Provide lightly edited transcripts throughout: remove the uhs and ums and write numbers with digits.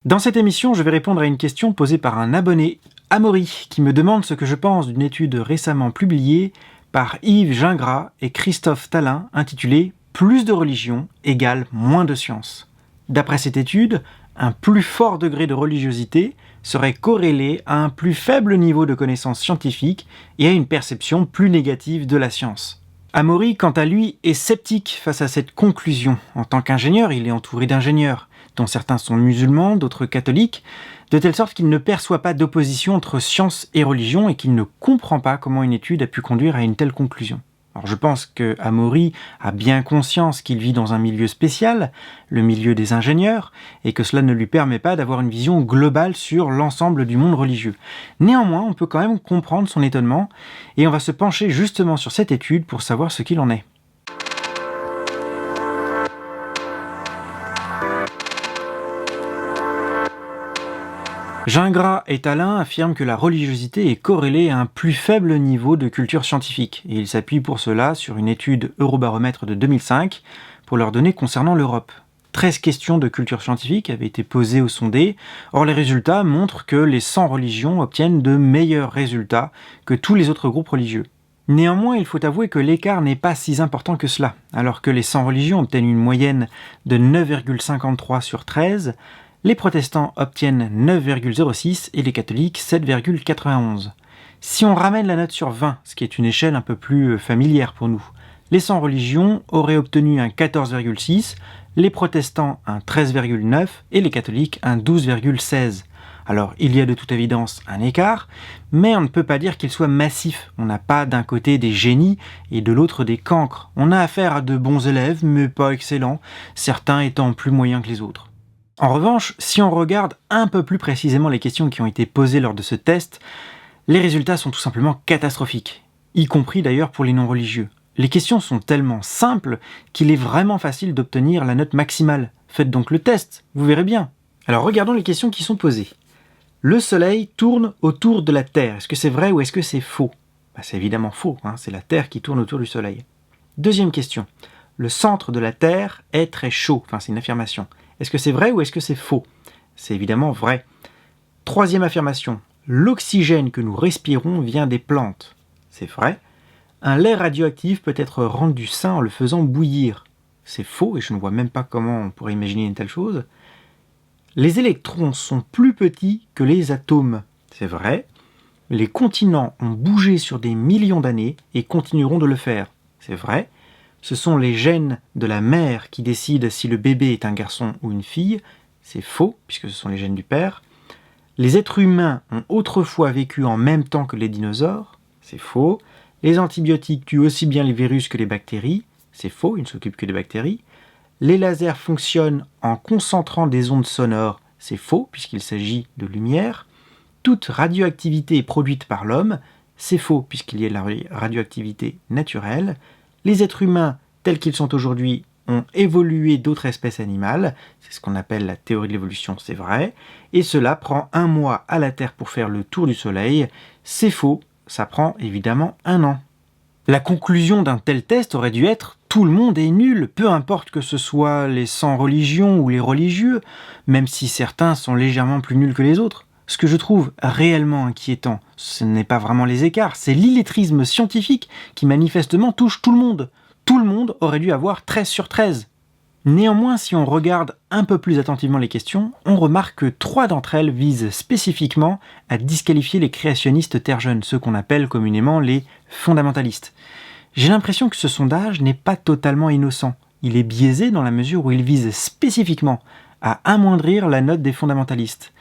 Dans cette émission, je vais répondre à une question posée par un abonné, Amaury, qui me demande ce que je pense d'une étude récemment publiée par Yves Gingras et Christophe Tallin intitulée « Plus de religion égale moins de science ». D'après cette étude, un plus fort degré de religiosité serait corrélé à un plus faible niveau de connaissances scientifiques et à une perception plus négative de la science. Amaury, quant à lui, est sceptique face à cette conclusion. En tant qu'ingénieur, il est entouré d'ingénieurs, dont certains sont musulmans, d'autres catholiques, de telle sorte qu'il ne perçoit pas d'opposition entre science et religion et qu'il ne comprend pas comment une étude a pu conduire à une telle conclusion. Alors je pense que Amaury a bien conscience qu'il vit dans un milieu spécial, le milieu des ingénieurs, et que cela ne lui permet pas d'avoir une vision globale sur l'ensemble du monde religieux. Néanmoins, on peut quand même comprendre son étonnement, et on va se pencher justement sur cette étude pour savoir ce qu'il en est. Gingras et Tallin affirment que la religiosité est corrélée à un plus faible niveau de culture scientifique, et ils s'appuient pour cela sur une étude Eurobaromètre de 2005 pour leurs données concernant l'Europe. 13 questions de culture scientifique avaient été posées aux sondés, or les résultats montrent que les 100 religions obtiennent de meilleurs résultats que tous les autres groupes religieux. Néanmoins, il faut avouer que l'écart n'est pas si important que cela. Alors que les 100 religions obtiennent une moyenne de 9,53 sur 13, les protestants obtiennent 9,06 et les catholiques 7,91. Si on ramène la note sur 20, ce qui est une échelle un peu plus familière pour nous, les 100 religions auraient obtenu un 14,6, les protestants un 13,9 et les catholiques un 12,16. Alors il y a de toute évidence un écart, mais on ne peut pas dire qu'il soit massif. On n'a pas d'un côté des génies et de l'autre des cancres. On a affaire à de bons élèves, mais pas excellents, certains étant plus moyens que les autres. En revanche, si on regarde un peu plus précisément les questions qui ont été posées lors de ce test, les résultats sont tout simplement catastrophiques, y compris d'ailleurs pour les non-religieux. Les questions sont tellement simples qu'il est vraiment facile d'obtenir la note maximale. Faites donc le test, vous verrez bien. Alors regardons les questions qui sont posées. Le Soleil tourne autour de la Terre. Est-ce que c'est vrai ou est-ce que c'est faux ? C'est évidemment faux, c'est la Terre qui tourne autour du Soleil. Deuxième question. Le centre de la Terre est très chaud. C'est une affirmation. Est-ce que c'est vrai ou est-ce que c'est faux ? C'est évidemment vrai. Troisième affirmation. L'oxygène que nous respirons vient des plantes. C'est vrai. Un lait radioactif peut être rendu sain en le faisant bouillir. C'est faux et je ne vois même pas comment on pourrait imaginer une telle chose. Les électrons sont plus petits que les atomes. C'est vrai. Les continents ont bougé sur des millions d'années et continueront de le faire. C'est vrai. Ce sont les gènes de la mère qui décident si le bébé est un garçon ou une fille. C'est faux, puisque ce sont les gènes du père. Les êtres humains ont autrefois vécu en même temps que les dinosaures. C'est faux. Les antibiotiques tuent aussi bien les virus que les bactéries. C'est faux, ils ne s'occupent que des bactéries. Les lasers fonctionnent en concentrant des ondes sonores. C'est faux, puisqu'il s'agit de lumière. Toute radioactivité est produite par l'homme. C'est faux, puisqu'il y a de la radioactivité naturelle. Les êtres humains, tels qu'ils sont aujourd'hui, ont évolué d'autres espèces animales. C'est ce qu'on appelle la théorie de l'évolution, c'est vrai. Et cela prend 1 mois à la Terre pour faire le tour du Soleil. C'est faux, ça prend évidemment 1 an. La conclusion d'un tel test aurait dû être « tout le monde est nul, peu importe que ce soit les 100 religions ou les religieux, même si certains sont légèrement plus nuls que les autres ». Ce que je trouve réellement inquiétant, ce n'est pas vraiment les écarts, c'est l'illettrisme scientifique qui manifestement touche tout le monde. Tout le monde aurait dû avoir 13 sur 13. Néanmoins, si on regarde un peu plus attentivement les questions, on remarque que 3 d'entre elles visent spécifiquement à disqualifier les créationnistes terre jeunes, ceux qu'on appelle communément les fondamentalistes. J'ai l'impression que ce sondage n'est pas totalement innocent. Il est biaisé dans la mesure où il vise spécifiquement à amoindrir la note des fondamentalistes.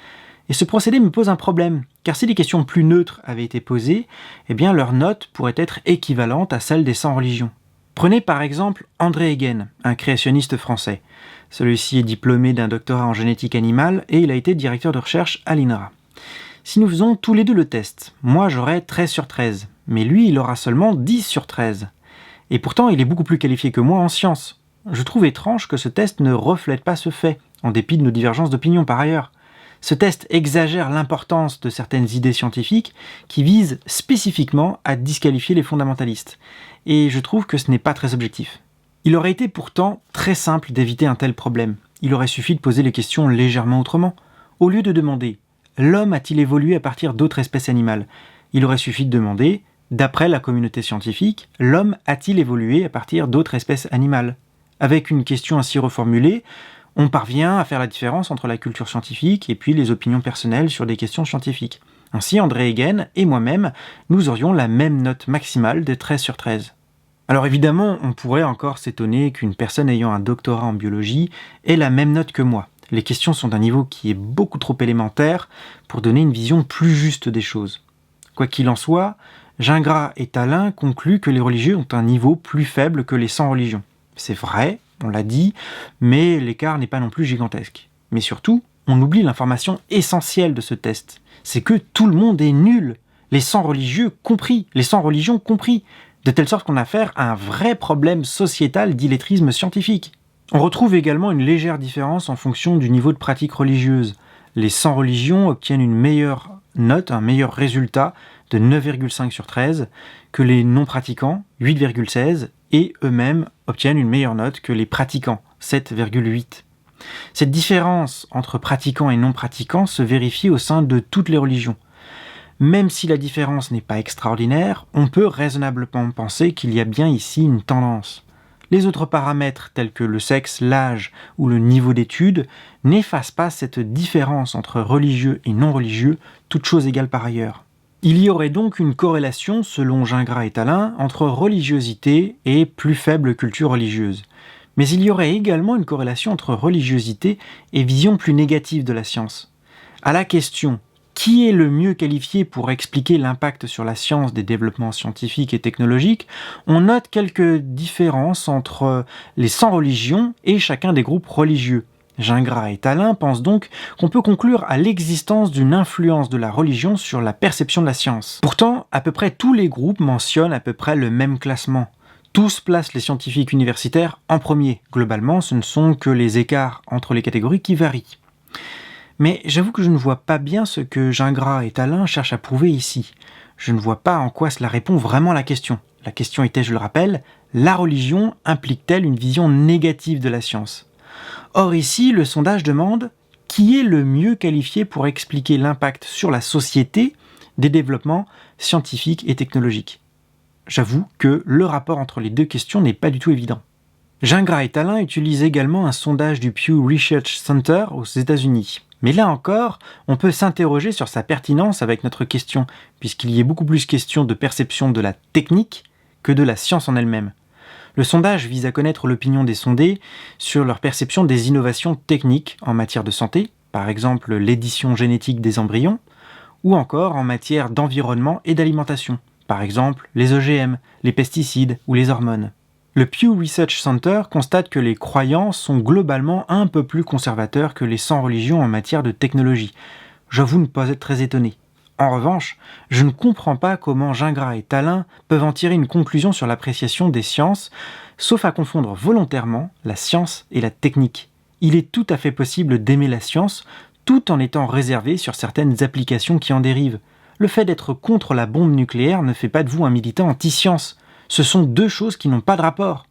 Et ce procédé me pose un problème, car si les questions plus neutres avaient été posées, leur note pourrait être équivalente à celle des 100 religions. Prenez par exemple André Hegen, un créationniste français. Celui-ci est diplômé d'un doctorat en génétique animale et il a été directeur de recherche à l'INRA. Si nous faisons tous les deux le test, moi j'aurai 13 sur 13, mais lui il aura seulement 10 sur 13. Et pourtant il est beaucoup plus qualifié que moi en sciences. Je trouve étrange que ce test ne reflète pas ce fait, en dépit de nos divergences d'opinion par ailleurs. Ce test exagère l'importance de certaines idées scientifiques qui visent spécifiquement à disqualifier les fondamentalistes. Et je trouve que ce n'est pas très objectif. Il aurait été pourtant très simple d'éviter un tel problème. Il aurait suffi de poser les questions légèrement autrement. Au lieu de demander « L'homme a-t-il évolué à partir d'autres espèces animales ?», il aurait suffi de demander « D'après la communauté scientifique, l'homme a-t-il évolué à partir d'autres espèces animales ?» Avec une question ainsi reformulée, on parvient à faire la différence entre la culture scientifique et puis les opinions personnelles sur des questions scientifiques. Ainsi, André Hegen et moi-même, nous aurions la même note maximale de 13 sur 13. Alors évidemment, on pourrait encore s'étonner qu'une personne ayant un doctorat en biologie ait la même note que moi. Les questions sont d'un niveau qui est beaucoup trop élémentaire pour donner une vision plus juste des choses. Quoi qu'il en soit, Gingras et Talin concluent que les religieux ont un niveau plus faible que les sans religion. C'est vrai, on l'a dit, mais l'écart n'est pas non plus gigantesque. Mais surtout, on oublie l'information essentielle de ce test. C'est que tout le monde est nul, les sans religieux compris, les sans religion compris, de telle sorte qu'on a affaire à un vrai problème sociétal d'illettrisme scientifique. On retrouve également une légère différence en fonction du niveau de pratique religieuse. Les sans religion obtiennent une meilleure note, un meilleur résultat de 9,5 sur 13 que les non-pratiquants, 8,16, et eux-mêmes obtiennent une meilleure note que les pratiquants, 7,8. Cette différence entre pratiquants et non-pratiquants se vérifie au sein de toutes les religions. Même si la différence n'est pas extraordinaire, on peut raisonnablement penser qu'il y a bien ici une tendance. Les autres paramètres tels que le sexe, l'âge ou le niveau d'études n'effacent pas cette différence entre religieux et non-religieux, toutes choses égales par ailleurs. Il y aurait donc une corrélation, selon Gingras et Talin, entre religiosité et plus faible culture religieuse. Mais il y aurait également une corrélation entre religiosité et vision plus négative de la science. À la question « Qui est le mieux qualifié pour expliquer l'impact sur la science des développements scientifiques et technologiques ?», on note quelques différences entre les sans religion et chacun des groupes religieux. Gingras et Talin pensent donc qu'on peut conclure à l'existence d'une influence de la religion sur la perception de la science. Pourtant, à peu près tous les groupes mentionnent à peu près le même classement. Tous placent les scientifiques universitaires en premier. Globalement, ce ne sont que les écarts entre les catégories qui varient. Mais j'avoue que je ne vois pas bien ce que Gingras et Talin cherchent à prouver ici. Je ne vois pas en quoi cela répond vraiment à la question. La question était, je le rappelle, la religion implique-t-elle une vision négative de la science ? Or ici, le sondage demande « Qui est le mieux qualifié pour expliquer l'impact sur la société des développements scientifiques et technologiques ?» J'avoue que le rapport entre les deux questions n'est pas du tout évident. Gingras et Talin utilisent également un sondage du Pew Research Center aux États-Unis. Mais là encore, on peut s'interroger sur sa pertinence avec notre question, puisqu'il y est beaucoup plus question de perception de la technique que de la science en elle-même. Le sondage vise à connaître l'opinion des sondés sur leur perception des innovations techniques en matière de santé, par exemple l'édition génétique des embryons, ou encore en matière d'environnement et d'alimentation, par exemple les OGM, les pesticides ou les hormones. Le Pew Research Center constate que les croyants sont globalement un peu plus conservateurs que les sans religion en matière de technologie. J'avoue ne pas être très étonné. En revanche, je ne comprends pas comment Gingras et Talin peuvent en tirer une conclusion sur l'appréciation des sciences, sauf à confondre volontairement la science et la technique. Il est tout à fait possible d'aimer la science, tout en étant réservé sur certaines applications qui en dérivent. Le fait d'être contre la bombe nucléaire ne fait pas de vous un militant anti-science. Ce sont deux choses qui n'ont pas de rapport.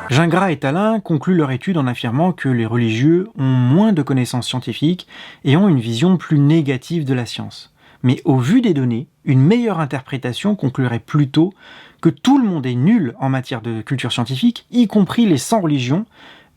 Gingras et Talin concluent leur étude en affirmant que les religieux ont moins de connaissances scientifiques et ont une vision plus négative de la science. Mais au vu des données, une meilleure interprétation conclurait plutôt que tout le monde est nul en matière de culture scientifique, y compris les sans religion,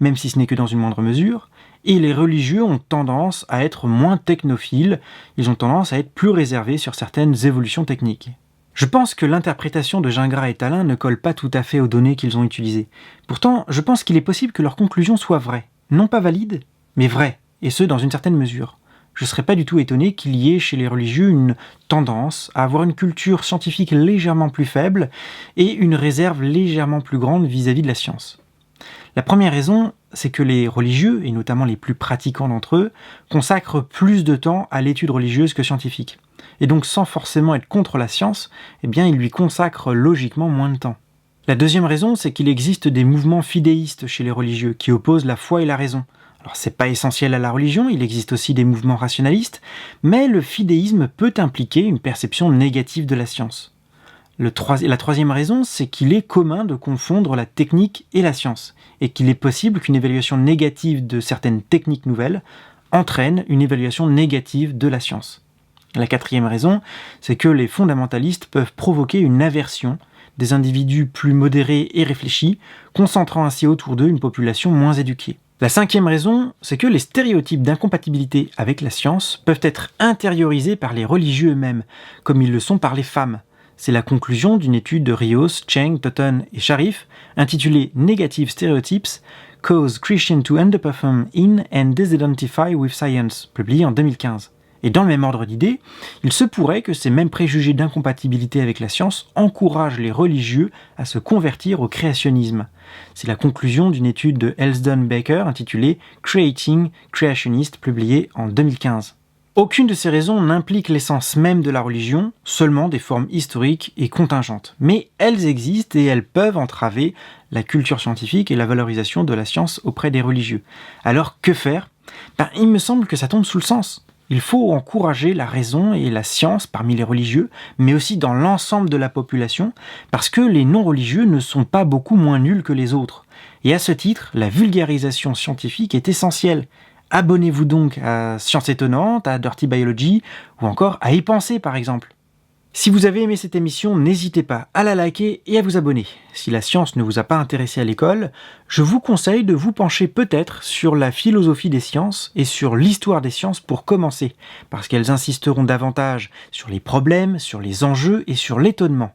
même si ce n'est que dans une moindre mesure, et les religieux ont tendance à être moins technophiles, ils ont tendance à être plus réservés sur certaines évolutions techniques. Je pense que l'interprétation de Gingras et Talin ne colle pas tout à fait aux données qu'ils ont utilisées. Pourtant, je pense qu'il est possible que leur conclusion soit vraie. Non pas valide, mais vraie, et ce dans une certaine mesure. Je ne serais pas du tout étonné qu'il y ait chez les religieux une tendance à avoir une culture scientifique légèrement plus faible et une réserve légèrement plus grande vis-à-vis de la science. La première raison, c'est que les religieux, et notamment les plus pratiquants d'entre eux, consacrent plus de temps à l'étude religieuse que scientifique. Et donc sans forcément être contre la science, eh bien ils lui consacrent logiquement moins de temps. La deuxième raison, c'est qu'il existe des mouvements fidéistes chez les religieux qui opposent la foi et la raison. Alors c'est pas essentiel à la religion, il existe aussi des mouvements rationalistes, mais le fidéisme peut impliquer une perception négative de la science. La troisième raison, c'est qu'il est commun de confondre la technique et la science, et qu'il est possible qu'une évaluation négative de certaines techniques nouvelles entraîne une évaluation négative de la science. La quatrième raison, c'est que les fondamentalistes peuvent provoquer une aversion des individus plus modérés et réfléchis, concentrant ainsi autour d'eux une population moins éduquée. La cinquième raison, c'est que les stéréotypes d'incompatibilité avec la science peuvent être intériorisés par les religieux eux-mêmes, comme ils le sont par les femmes. C'est la conclusion d'une étude de Rios, Cheng, Totten et Sharif, intitulée Negative Stereotypes Cause Christians to Underperform in and Disidentify with Science, publiée en 2015. Et dans le même ordre d'idées, il se pourrait que ces mêmes préjugés d'incompatibilité avec la science encouragent les religieux à se convertir au créationnisme. C'est la conclusion d'une étude de Elsdon Baker intitulée Creating Creationist, publiée en 2015. Aucune de ces raisons n'implique l'essence même de la religion, seulement des formes historiques et contingentes. Mais elles existent et elles peuvent entraver la culture scientifique et la valorisation de la science auprès des religieux. Alors que faire ? Il me semble que ça tombe sous le sens. Il faut encourager la raison et la science parmi les religieux, mais aussi dans l'ensemble de la population, parce que les non-religieux ne sont pas beaucoup moins nuls que les autres. Et à ce titre, la vulgarisation scientifique est essentielle. Abonnez-vous donc à Science Étonnante, à Dirty Biology, ou encore à Y penser par exemple. Si vous avez aimé cette émission, n'hésitez pas à la liker et à vous abonner. Si la science ne vous a pas intéressé à l'école, je vous conseille de vous pencher peut-être sur la philosophie des sciences et sur l'histoire des sciences pour commencer, parce qu'elles insisteront davantage sur les problèmes, sur les enjeux et sur l'étonnement.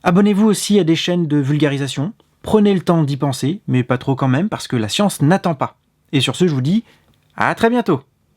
Abonnez-vous aussi à des chaînes de vulgarisation, prenez le temps d'y penser, mais pas trop quand même, parce que la science n'attend pas. Et sur ce, je vous dis à très bientôt.